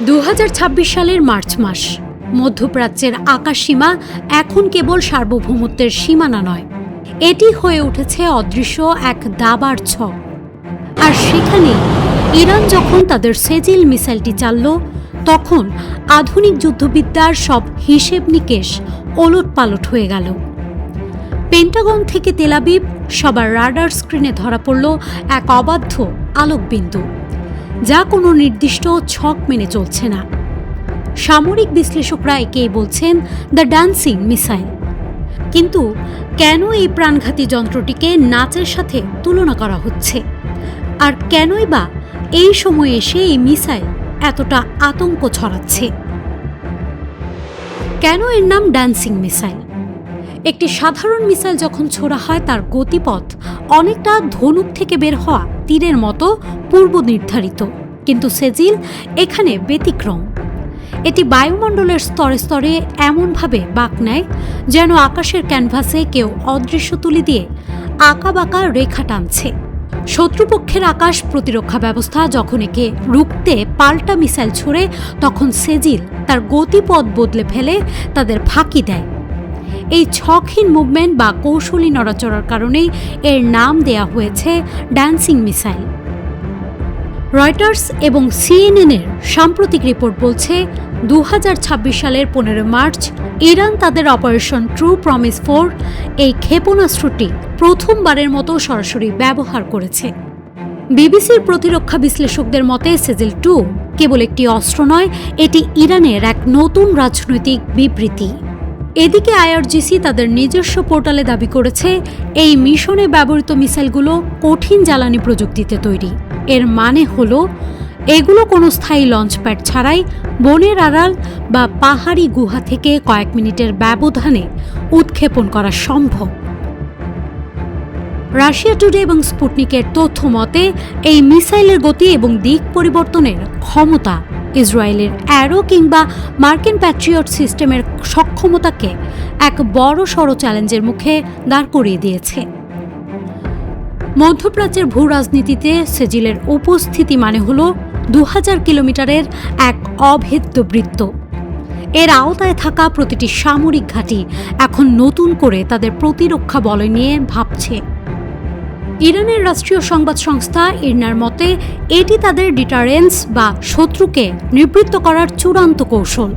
2026 সালের মার্চ মাস। মধ্যপ্রাচ্যের আকাশসীমা এখন কেবল সার্বভৌমত্বের সীমানা নয়, এটি হয়ে উঠেছে অদৃশ্য এক দাবার ছক। আর সেখানে ইরান যখন তাদের সেজিল মিসাইলটি চালল, তখন আধুনিক যুদ্ধবিদ্যার সব হিসেব নিকেশ ওলটপালট হয়ে গেল। পেন্টাগন থেকে তেল আবিব সবার রাডার স্ক্রিনে ধরা পড়ল এক অবাধ্য আলোকবিন্দু, যা কোনো নির্দিষ্ট ছক মেনে চলছে না। সামরিক বিশ্লেষকরা একেই বলছেন দ্য ড্যান্সিং মিসাইল। কিন্তু কেন এই প্রাণঘাতী যন্ত্রটিকে নাচের সাথে তুলনা করা হচ্ছে? আর কেনই বা এই সময়ে এসে এই মিসাইল এতটা আতঙ্ক ছড়াচ্ছে? কেন এর নাম ড্যান্সিং মিসাইল? একটি সাধারণ মিসাইল যখন ছোড়া হয়, তার গতিপথ অনেকটা ধনুক থেকে বের হওয়া তীরের মতো পূর্ব নির্ধারিত, কিন্তু সেজিল এখানে ব্যতিক্রম। এটি বায়ুমণ্ডলের স্তরে স্তরে এমনভাবে বাঁক নেয় যেন আকাশের ক্যানভাসে কেউ অদৃশ্য তুলি দিয়ে আঁকাবাঁকা রেখা টানছে। শত্রুপক্ষের আকাশ প্রতিরক্ষা ব্যবস্থা যখন একে রুখতে পাল্টা মিসাইল ছুড়ে, তখন সেজিল তার গতিপথ বদলে ফেলে তাদের ফাঁকি দেয়। এই ছকহীন মুভমেন্ট বা কৌশলী নড়াচড়ার কারণেই এর নাম দেয়া হয়েছে ড্যান্সিং মিসাইল। রয়টার্স এবং সিএনএনের সাম্প্রতিক রিপোর্ট বলছে, 2026 সালের 15 মার্চ ইরান তাদের অপারেশন ট্রু প্রমিস 4 এই ক্ষেপণাস্ত্রটি প্রথমবারের মতো সরাসরি ব্যবহার করেছে। বিবিসির প্রতিরক্ষা বিশ্লেষকদের মতে সেজিল 2 কেবল একটি অস্ত্র নয়, এটি ইরানের এক নতুন রাজনৈতিক বিবৃতি। এদিকে আইআরজিসি তাদের নিজস্ব পোর্টালে দাবি করেছে, এই মিশনে ব্যবহৃত মিসাইলগুলো কঠিন জ্বালানি প্রযুক্তিতে তৈরি। এর মানে হলো এগুলো কোনো স্থায়ী লঞ্চপ্যাড ছাড়াই বনের আড়াল বা পাহাড়ি গুহা থেকে কয়েক মিনিটের ব্যবধানে উৎক্ষেপণ করা সম্ভব। রাশিয়া টুডে এবং স্পুটনিকের তথ্য মতে, এই মিসাইলের গতি এবং দিক পরিবর্তনের ক্ষমতা ইসরায়েলের অ্যারো কিংবা মার্কিন প্যাট্রিয়ট সিস্টেমের সক্ষমতাকে এক বড় সড় চ্যালেঞ্জের মুখে দাঁড় করিয়ে দিয়েছে। মধ্যপ্রাচ্যের ভূ রাজনীতিতে সেজিলের উপস্থিতি মানে হল 2000 কিলোমিটারের এক অভেদ্য বৃত্ত। এর আওতায় থাকা প্রতিটি সামরিক ঘাঁটি এখন নতুন করে তাদের প্রতিরক্ষা বলয় নিয়ে ভাবছে। ইরানের রাষ্ট্রীয় সংবাদ সংস্থা ইরনার মতে, এটি তাদের ডিটারেন্স বা শত্রুকে নিবৃত্ত করার চূড়ান্ত কৌশল।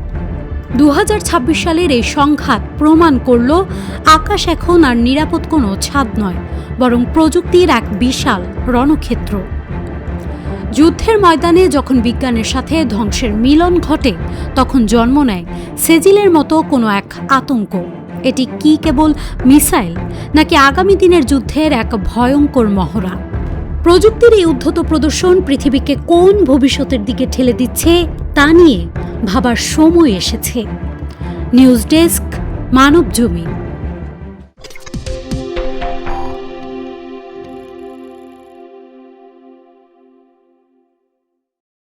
2026 সালের এই সংঘাত প্রমাণ করল, আকাশ এখন আর নিরাপদ কোনো ছাদ নয়, বরং প্রযুক্তির এক বিশাল রণক্ষেত্র। যুদ্ধের ময়দানে যখন বিজ্ঞানের সাথে ধ্বংসের মিলন ঘটে, তখন জন্ম নেয় সেজিলের মতো কোনো এক আতঙ্ক। এটি কি কেবল মিসাইল, নাকি আগামী দিনের যুদ্ধের এক ভয়ঙ্কর মহড়া? প্রযুক্তির এই উদ্ধত প্রদর্শন পৃথিবীকে কোন ভবিষ্যতের দিকে ঠেলে দিচ্ছে তা নিয়ে ভাবার সময় এসেছে। News desk, Manabzamin.